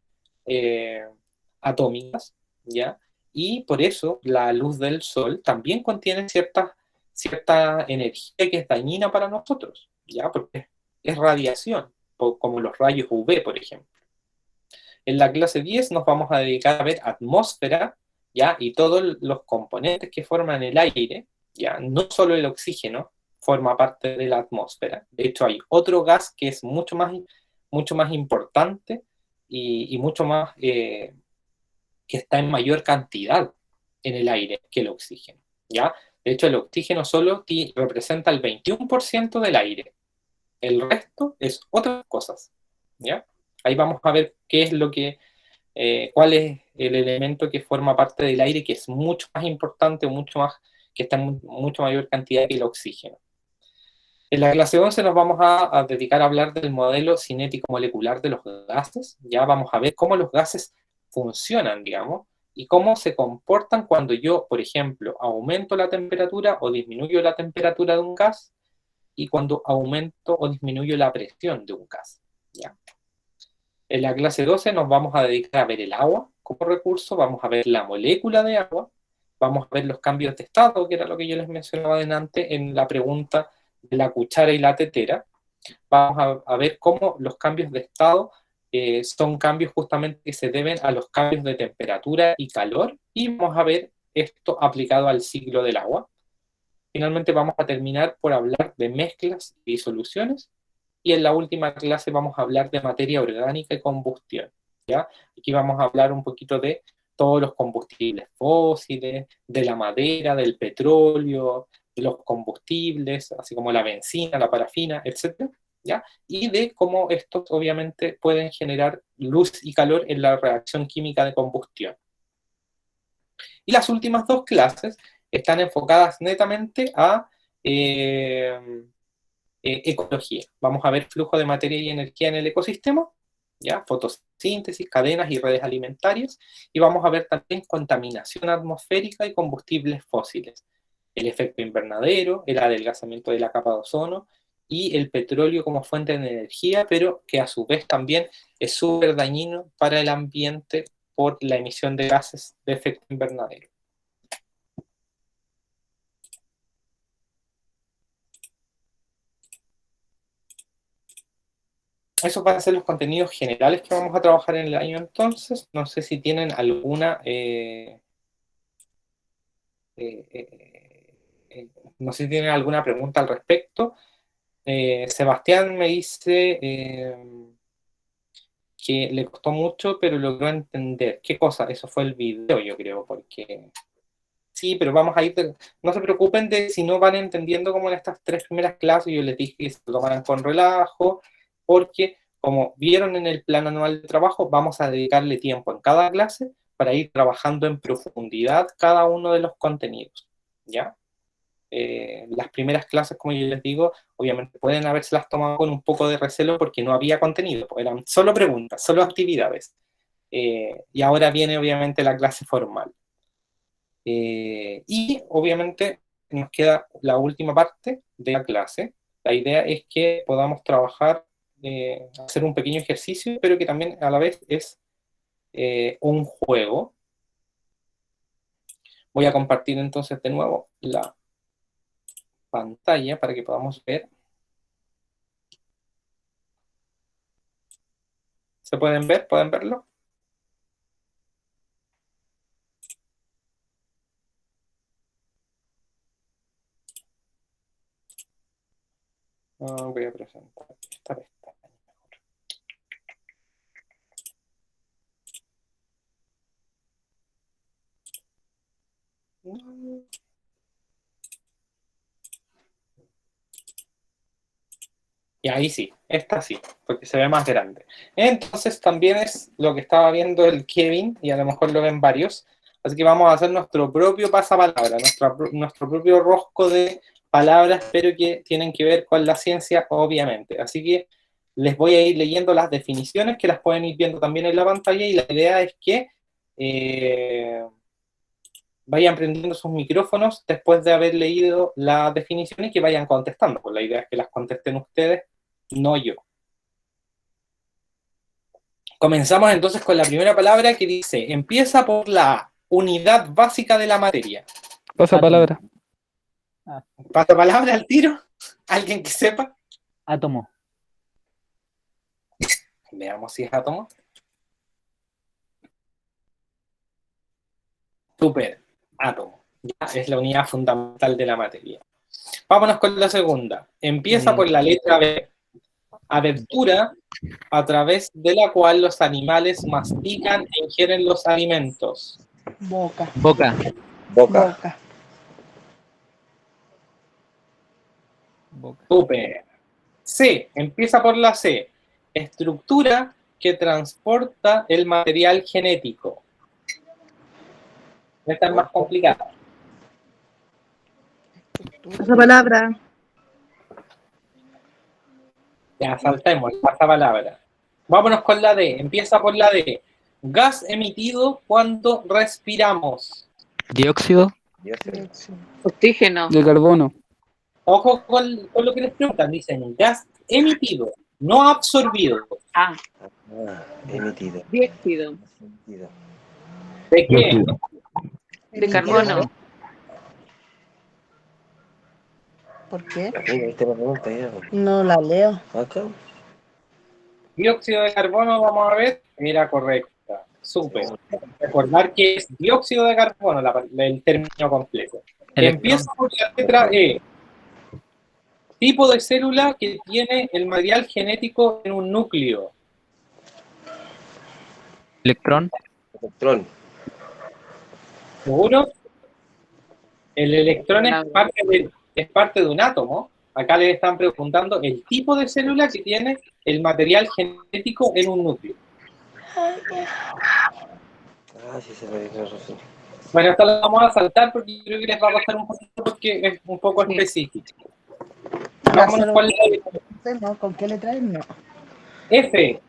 atómicas, ¿ya? Y por eso la luz del sol también contiene cierta energía que es dañina para nosotros, ¿ya? Porque es radiación, como los rayos UV, por ejemplo. En la clase 10 nos vamos a dedicar a ver atmósfera, ¿ya? Y todos los componentes que forman el aire, ¿ya? No solo el oxígeno forma parte de la atmósfera. De hecho, hay otro gas que es mucho más importante y mucho más... que está en mayor cantidad en el aire que el oxígeno, ¿ya? De hecho, el oxígeno solo representa el 21% del aire. El resto es otras cosas, ¿ya? Ahí vamos a ver qué es cuál es el elemento que forma parte del aire, que es mucho más importante, que está en mucho mayor cantidad que el oxígeno. En la clase 11 nos vamos a dedicar a hablar del modelo cinético molecular de los gases. Ya vamos a ver cómo los gases funcionan, digamos, y cómo se comportan cuando yo, por ejemplo, aumento la temperatura o disminuyo la temperatura de un gas, y cuando aumento o disminuyo la presión de un gas, ¿ya? En la clase 12 nos vamos a dedicar a ver el agua como recurso, vamos a ver la molécula de agua, vamos a ver los cambios de estado, que era lo que yo les mencionaba delante en la pregunta de la cuchara y la tetera. Vamos a ver cómo los cambios de estado son cambios justamente que se deben a los cambios de temperatura y calor, y vamos a ver esto aplicado al ciclo del agua. Finalmente vamos a terminar por hablar de mezclas y disoluciones, y en la última clase vamos a hablar de materia orgánica y combustión, ¿ya? Aquí vamos a hablar un poquito de todos los combustibles fósiles, de la madera, del petróleo, de los combustibles, así como la benzina, la parafina, etc., ¿ya? Y de cómo estos obviamente pueden generar luz y calor en la reacción química de combustión. Y las últimas dos clases están enfocadas netamente a ecología. Vamos a ver flujo de materia y energía en el ecosistema, ¿ya? Fotosíntesis, cadenas y redes alimentarias, y vamos a ver también contaminación atmosférica y combustibles fósiles, el efecto invernadero, el adelgazamiento de la capa de ozono y el petróleo como fuente de energía, pero que a su vez también es súper dañino para el ambiente por la emisión de gases de efecto invernadero. Esos van a ser los contenidos generales que vamos a trabajar en el año entonces. No sé si tienen alguna... no sé si tienen alguna pregunta al respecto. Sebastián me dice que le costó mucho, pero logró entender. ¿Qué cosa? Eso fue el video, yo creo, porque... Sí, pero vamos a ir... No se preocupen de si no van entendiendo como en estas 3 primeras clases, yo les dije que se lo tomaran con relajo, porque como vieron en el plan anual de trabajo, vamos a dedicarle tiempo en cada clase para ir trabajando en profundidad cada uno de los contenidos, ¿ya? Las primeras clases, como yo les digo, obviamente pueden habérselas tomado con un poco de recelo porque no había contenido, eran solo preguntas, solo actividades. Y ahora viene obviamente la clase formal. Y obviamente nos queda la última parte de la clase. La idea es que podamos trabajar, hacer un pequeño ejercicio, pero que también a la vez es un juego. Voy a compartir entonces de nuevo la pantalla para que podamos ver. ¿Se pueden ver? ¿Pueden verlo? Voy a presentar esta pestaña. Y ahí sí, esta sí, porque se ve más grande. Entonces también es lo que estaba viendo el Kevin, y a lo mejor lo ven varios. Así que vamos a hacer nuestro propio pasapalabra, nuestro propio rosco de palabras, pero que tienen que ver con la ciencia, obviamente. Así que les voy a ir leyendo las definiciones, que las pueden ir viendo también en la pantalla, y la idea es que vayan prendiendo sus micrófonos después de haber leído las definiciones y que vayan contestando. Pues la idea es que las contesten ustedes, no yo. Comenzamos entonces con la primera palabra que dice, empieza por la unidad básica de la materia. Pasa palabra. ¿Pasa palabra al tiro? ¿Alguien que sepa? Átomo. Veamos si es átomo. Súper, átomo. Ya es la unidad fundamental de la materia. Vámonos con la segunda. Empieza por la letra B. Abertura a través de la cual los animales mastican e ingieren los alimentos. Boca. Boca. Boca. Boca. Súper. C. Empieza por la C. Estructura que transporta el material genético. Esta es más complicada. Esa palabra. Ya, saltemos, pasa palabra. Vámonos con la D. Empieza por la D. Gas emitido cuando respiramos. Dióxido. Oxígeno. De carbono. Ojo con lo que les preguntan. Dicen gas emitido, no absorbido. Emitido. Dióxido. ¿De qué? De carbono. ¿Por qué? Esta pregunta ya. No la leo. Acá. Dióxido de carbono, vamos a ver, era correcta. Súper. Recordar que es dióxido de carbono el término completo. Empieza por la letra E. Tipo de célula que tiene el material genético en un núcleo. Electrón. Electrón. ¿Seguro? El electrón es parte de un átomo. Acá les están preguntando el tipo de célula que tiene el material genético en un núcleo. Ah, sí, se me dio razón. Bueno, esto lo vamos a saltar porque creo que les va a costar un poquito porque es un poco específico. Vámonos con la No, ¿con qué letra es? No. F.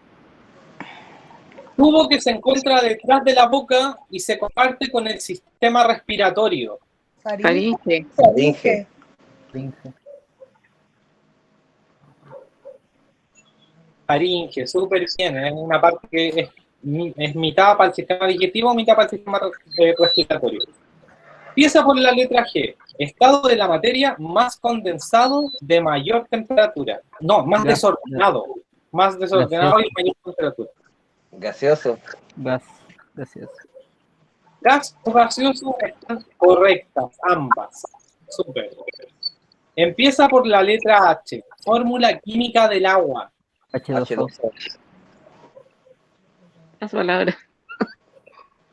Tubo que se encuentra detrás de la boca y se comparte con el sistema respiratorio. Faringe. Faringe. Faringe, súper bien. Es una parte que es mitad para el sistema digestivo, mitad para el sistema respiratorio. Empieza por la letra G. Estado de la materia más condensado de mayor temperatura. No, más desordenado. Más desordenado y mayor temperatura. Gaseoso. Gas. Gracias. Gas o gaseoso están correctas, ambas. Súper. Empieza por la letra H. Fórmula química del agua. H2O. Las palabras.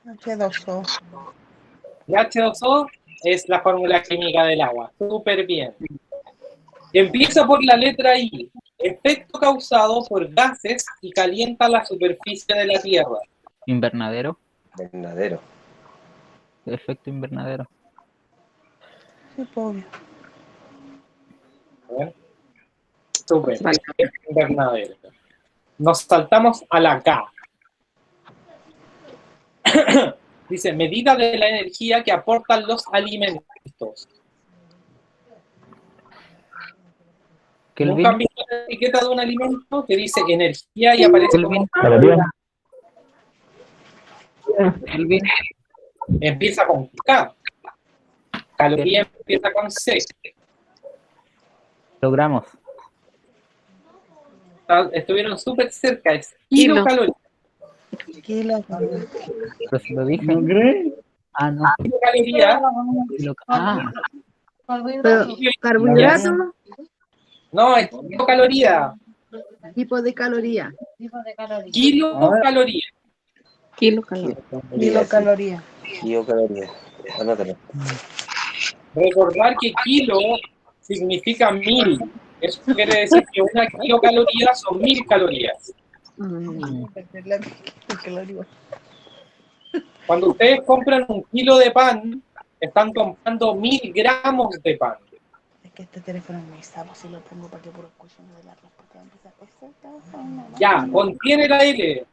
H2O. Y H2O es la fórmula química del agua. Súper bien. Empieza por la letra I. Efecto causado por gases y calienta la superficie de la Tierra. Invernadero. Invernadero. Efecto invernadero. Sí, obvio. Súper. Vale. Invernadero. Nos saltamos a la K. Dice, medida de la energía que aportan los alimentos. Kelvin. Nunca han visto la etiqueta de un alimento que dice energía y aparece como... Kelvin. Empieza con K. Caloría empieza con C. Logramos. Estuvieron súper cerca. Es Kilo. kilocaloría. Pero si lo dije. ¿No crees? Ah, no. Kilocaloría. Pero, carbohidrato, No, es kilocaloría. tipo de caloría. Kilocaloría. Kilocalorías. Kilocaloría. Kilocaloría. Anótalo. Recordar que kilo significa 1000. Eso quiere decir que una kilocaloría son 1000 calorías. Cuando ustedes compran un kilo de pan, están comprando 1000 gramos de pan. Es que este teléfono es muy sapo, si lo pongo para que puro escuchen de la respuesta. Ya, contiene la L.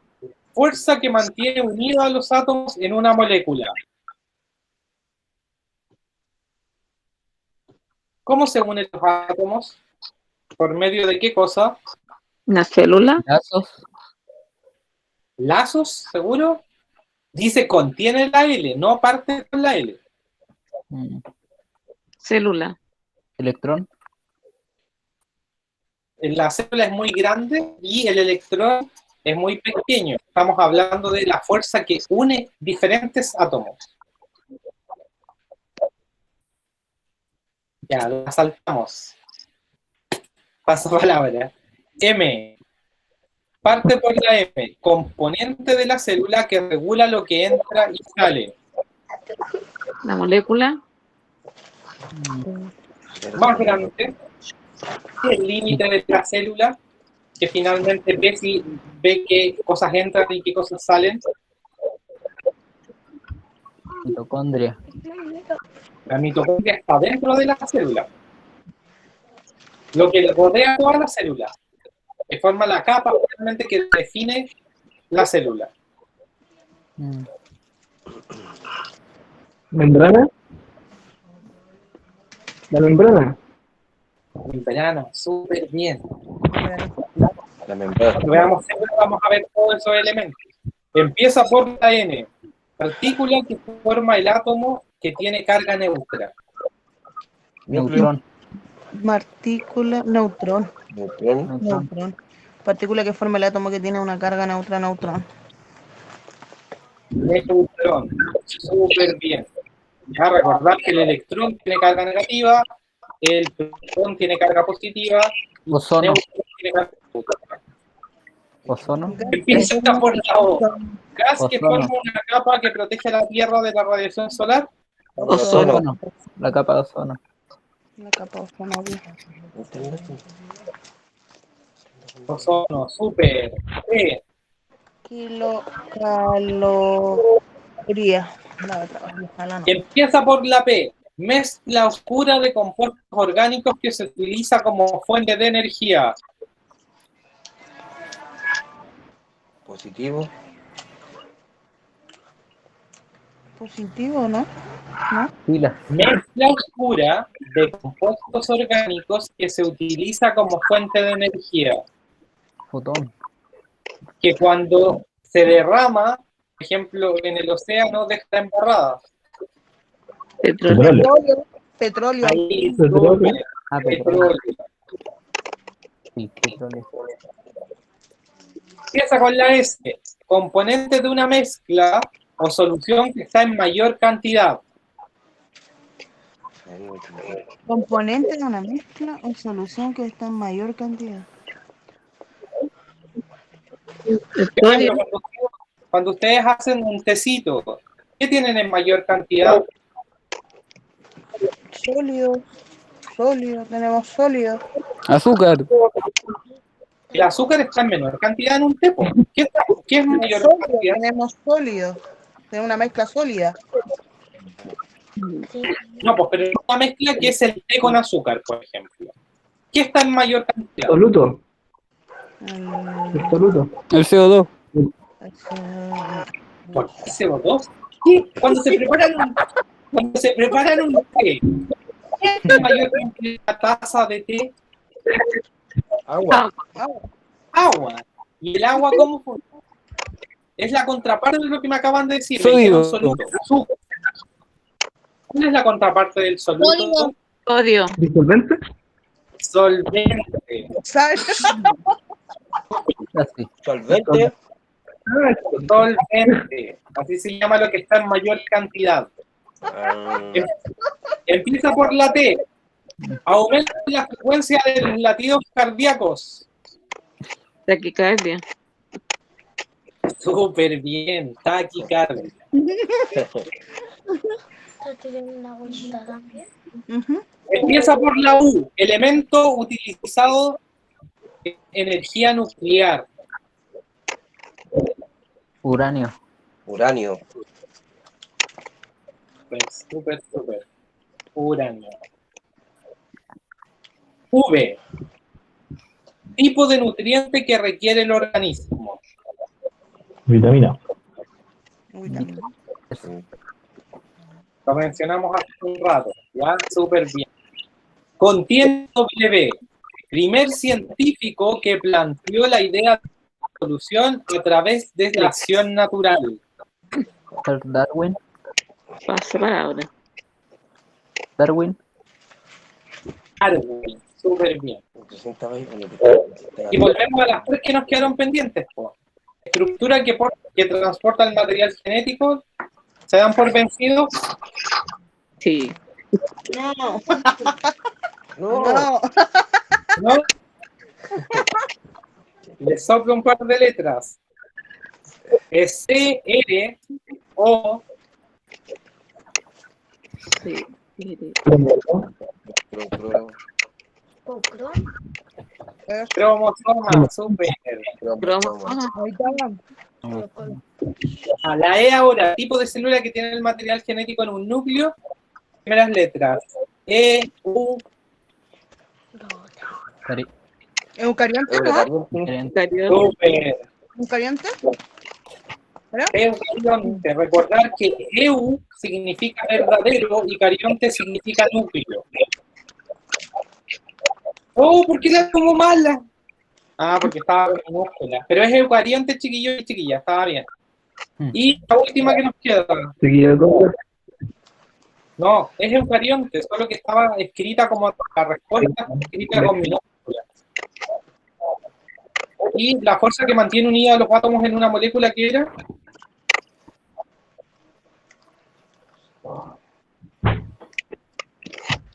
Fuerza que mantiene unidos a los átomos en una molécula. ¿Cómo se unen los átomos? ¿Por medio de qué cosa? Una célula. Lazos. ¿Lazos? ¿Seguro? Dice contiene la L, no parte con la L. Célula. Electrón. La célula es muy grande y el electrón es muy pequeño. Estamos hablando de la fuerza que une diferentes átomos. Ya, la saltamos. Paso palabra. M. Parte por la M. Componente de la célula que regula lo que entra y sale. La molécula. Más grande. El límite de la célula que finalmente ve qué cosas entran y qué cosas salen. Mitocondria. La mitocondria está dentro de la célula. Lo que rodea toda la célula, que forma la capa finalmente que define la célula. ¿Membrana? ¿La membrana? Membrana, súper bien. La membrana. Cuando veamos célula vamos a ver todos esos elementos. Empieza por la N. Partícula que forma el átomo que tiene carga neutra. Neutrón. Partícula, neutrón. Neutrón. Neutrón. Partícula que forma el átomo que tiene una carga neutral-neutrón. Neutrón. Súper bien. Ya recordar que el electrón tiene carga negativa, el protón tiene carga positiva, y Ozono. el neutrón tiene carga positiva. Ozono. Empieza por la O. Gas que Ozono. forma una capa que protege a la Tierra de la radiación solar. Ozono. Ozono. La capa de ozono. La capa de ozono. Ozono, súper. Kilocaloría. Empieza por la P. Mezcla oscura de compuestos orgánicos que se utiliza como fuente de energía. Positivo. Positivo, ¿no? Pila. Mezcla oscura de compuestos orgánicos que se utiliza como fuente de energía. Fotón. Que cuando se derrama, por ejemplo, en el océano, deja embarrada. Petróleo. Ahí, Petróleo. súper. Ah, Petróleo. Sí, petróleo. Empieza con la S. Componente de una mezcla o solución que está en mayor cantidad. Componente de una mezcla o solución que está en mayor cantidad. Por ejemplo, cuando ustedes hacen un tecito, ¿qué tienen en mayor cantidad? Sólido, tenemos sólido. Azúcar. El azúcar está en menor cantidad en un té, po. ¿Qué es mayor Sólido, cantidad? tenemos sólido. Tenemos una mezcla sólida. No, pues, pero una mezcla que es el té con azúcar, por ejemplo. ¿Qué está en mayor cantidad? Soluto. El soluto. El CO2. ¿Por qué CO2? ¿Qué? Cuando se preparan un té, ¿qué es mayor cantidad de taza de té? Agua. Agua. ¿Y el agua cómo funciona? Es la contraparte de lo que me acaban de decir. Me Sólido. dijeron soluto. Azúcar. ¿Cuál es la contraparte del soluto? Odio. ¿Disolvente? Solvente. ¿Sabes? Así. Solvente. Solvente. Así se llama lo que está en mayor cantidad. Empieza por la T. Aumenta la frecuencia de los latidos cardíacos. Taquicardia. Súper bien. Taquicardia. Empieza por la U. Elemento utilizado en energía nuclear. Uranio. Uranio. Pues, súper. Uranio. V. Tipo de nutriente que requiere el organismo. Vitamina. Lo mencionamos hace un rato. Ya, súper bien. Contiene W. Primer científico que planteó la idea de evolución a través de selección natural. Darwin. Paso palabra. Darwin. Darwin. Súper bien. Y volvemos a las tres que nos quedaron pendientes. Po. Estructura que transporta el material genético. ¿Se dan por vencidos? Sí. No. ¿No? Les soplo un par de letras. Es C, R, O, Sí. cromosoma, súper. A la E ahora, tipo de célula que tiene el material genético en un núcleo. Primeras letras. E, U, ¿Eucarionte? ¿No? súper. ¿Eucarionte? Eucarionte. Recordar que EU significa verdadero y carionte significa núcleo. Oh, ¿por qué la como mala? Ah, porque estaba minúscula. Pero es eucarionte, chiquillo y chiquilla, estaba bien. Y la última que nos queda. No, es eucarionte, solo que estaba escrita como la respuesta escrita con minúsculas. Y la fuerza que mantiene unidos los átomos en una molécula, ¿qué era?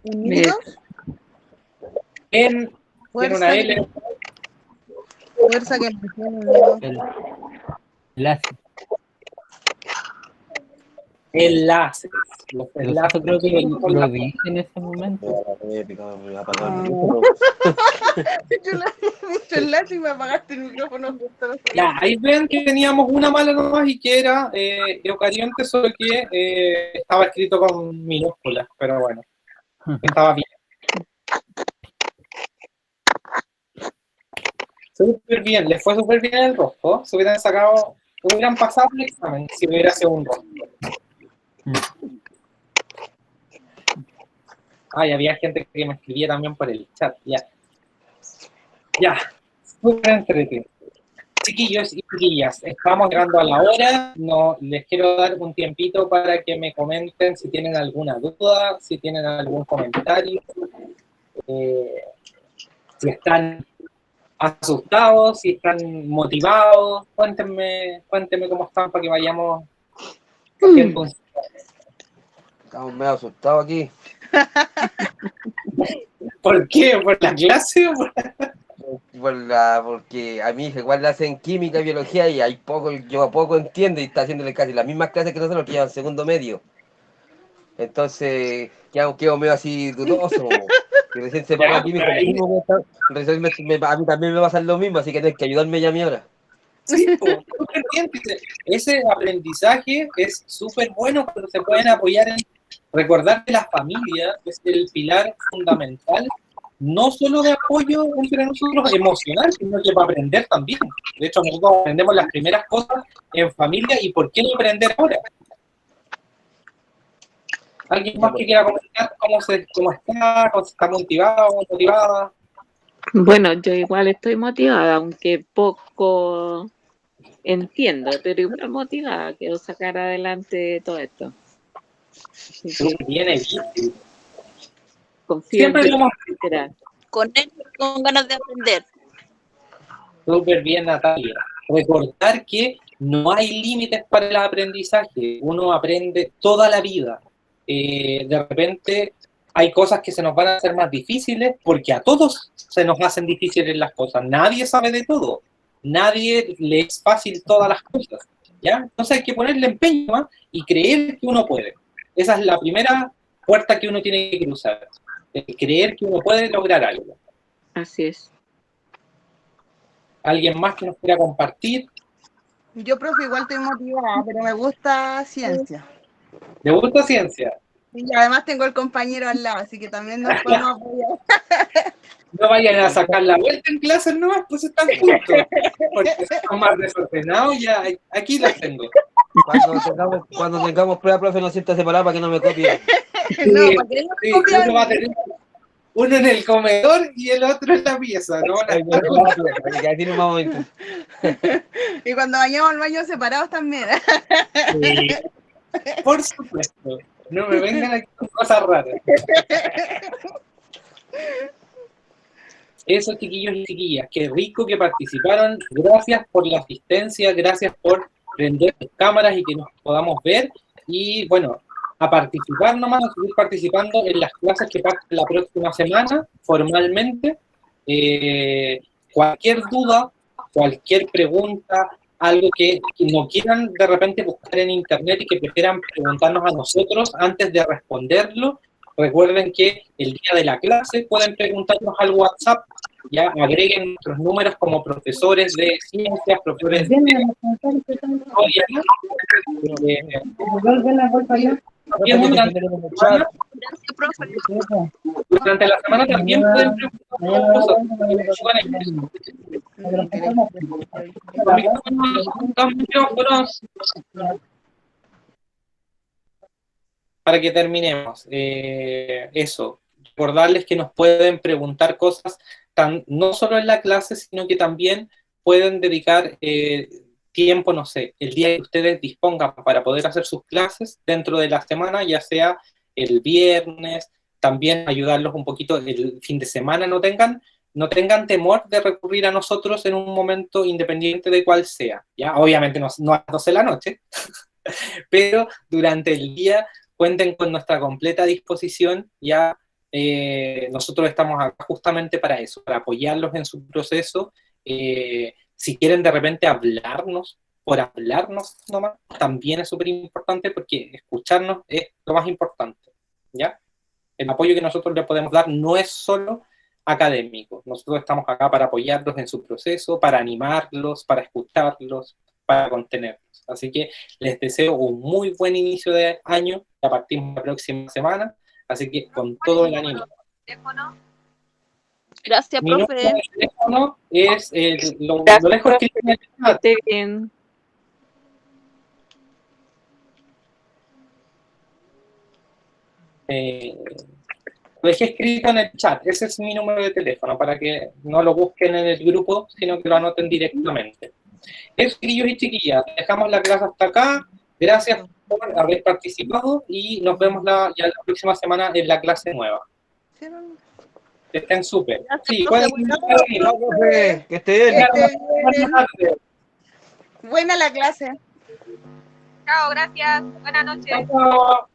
Unidos, Tiene fuerza una que, L. fuerza que mantiene unidos. El ácido. Enlaces. Los Pero enlaces eso creo que químicos son lo las- dije en ese momento. Me va a apagar el Oh. micrófono. Yo le he dicho el lazo y me apagaste el micrófono justo. Ya, ahí ven que teníamos una mala nomás y que era eucarionte, solo que estaba escrito con minúsculas, pero bueno, estaba bien. Súper bien, les fue súper bien el rostro, se hubieran sacado, hubieran pasado el examen si hubiera sido un rostro. Ay, había gente que me escribía también por el chat, ya. Ya, súper entretenido. Chiquillos y chiquillas, estamos llegando a la hora, no, les quiero dar un tiempito para que me comenten si tienen alguna duda, si tienen algún comentario, si están asustados, si están motivados, cuéntenme cómo están para que vayamos haciendo un... Estamos medio asustados aquí. ¿Por qué? ¿Por la clase o por... Porque a mi hija igual le hacen química y biología y hay poco, yo poco entiendo y está haciéndole casi las mismas clases que nosotros que llevan segundo medio. Entonces, quedo medio así dudoso. Y recién se paró Ya, aquí, me pero dijo, ahí- "Lo mismo que está". Recién a mí también me va a pasar lo mismo, así que tienes que ayudarme ya a mi hora. Sí, pues, súper bien. Ese aprendizaje es súper bueno cuando se pueden apoyar en recordar que la familia es el pilar fundamental, no solo de apoyo entre nosotros emocional, sino que para aprender también. De hecho, nosotros aprendemos las primeras cosas en familia y ¿por qué no aprender ahora? ¿Alguien más que quiera comentar cómo está, cómo está motivado, motivada? Bueno, yo igual estoy motivada, aunque poco entiendo, pero igual motivada. Quiero sacar adelante todo esto. Así que Viene bien. confío en Siempre que lo hemos será. Con él, con ganas de aprender. súper bien, Natalia. Recordar que no hay límites para el aprendizaje. Uno aprende toda la vida. De repente hay cosas que se nos van a hacer más difíciles porque a todos se nos hacen difíciles las cosas. Nadie sabe de todo. Nadie le es fácil todas las cosas. ¿Ya? Entonces hay que ponerle empeño más y creer que uno puede. Esa es la primera puerta que uno tiene que cruzar. Creer que uno puede lograr algo. Así es. ¿Alguien más que nos quiera compartir? Yo, profe, igual estoy motivada, pero me gusta ciencia. ¿Le gusta ciencia? Y además tengo el compañero al lado, así que también nos podemos apoyar. No vayan a sacar la vuelta en clases nomás, pues están juntos. Porque son más desordenados, ya aquí los tengo. Cuando tengamos prueba, profe, nos sienta separado para que no me copien. No, para que no Sí, me copien. uno va a tener uno en el comedor y el otro en la pieza, ¿no? Que así nos vamos a ir. Y cuando vayamos al baño separados también. Sí, por supuesto. No me vengan aquí con cosas raras. Eso, chiquillos y chiquillas, qué rico que participaron. Gracias por la asistencia, gracias por prender sus cámaras y que nos podamos ver. Y bueno, a participar nomás, a seguir participando en las clases que parten la próxima semana, formalmente. Cualquier duda, cualquier pregunta, algo que no quieran de repente buscar en internet y que prefieran preguntarnos a nosotros antes de responderlo, recuerden que el día de la clase pueden preguntarnos al WhatsApp, ya agreguen nuestros números como profesores de ciencias, profesores de historia. Gracias, profe. Durante la semana también pueden preguntarnos nosotros. Para que terminemos, eso, recordarles que nos pueden preguntar cosas no solo en la clase, sino que también pueden dedicar tiempo, no sé, el día que ustedes dispongan para poder hacer sus clases dentro de la semana, ya sea el viernes, también ayudarlos un poquito el fin de semana, no tengan no tengan temor de recurrir a nosotros en un momento independiente de cuál sea, ¿ya? Obviamente no a las 12 de la noche, pero durante el día cuenten con nuestra completa disposición, ya nosotros estamos acá justamente para eso, para apoyarlos en su proceso. Si quieren de repente hablarnos, por hablarnos nomás, también es súper importante porque escucharnos es lo más importante, ¿ya? El apoyo que nosotros le podemos dar no es solo académico, nosotros estamos acá para apoyarlos en su proceso, para animarlos, para escucharlos, para contenerlos. Así que les deseo un muy buen inicio de año, ya partimos la próxima semana, así que con todo el ánimo. Gracias, Mi número profe. de teléfono es, lo dejo escrito en el chat. Esté bien. Lo dejé escrito en el chat, ese es mi número de teléfono, para que no lo busquen en el grupo, sino que lo anoten directamente. Eso, chiquillos y chiquillas, dejamos la clase hasta acá, gracias por haber participado y nos vemos ya la próxima semana en la clase nueva. Que estén súper. Sí, pueden ir. Chao, profe, que esté bien. Buenas tardes. Buena la clase. Chao, gracias. Buenas noches. Chao, chao.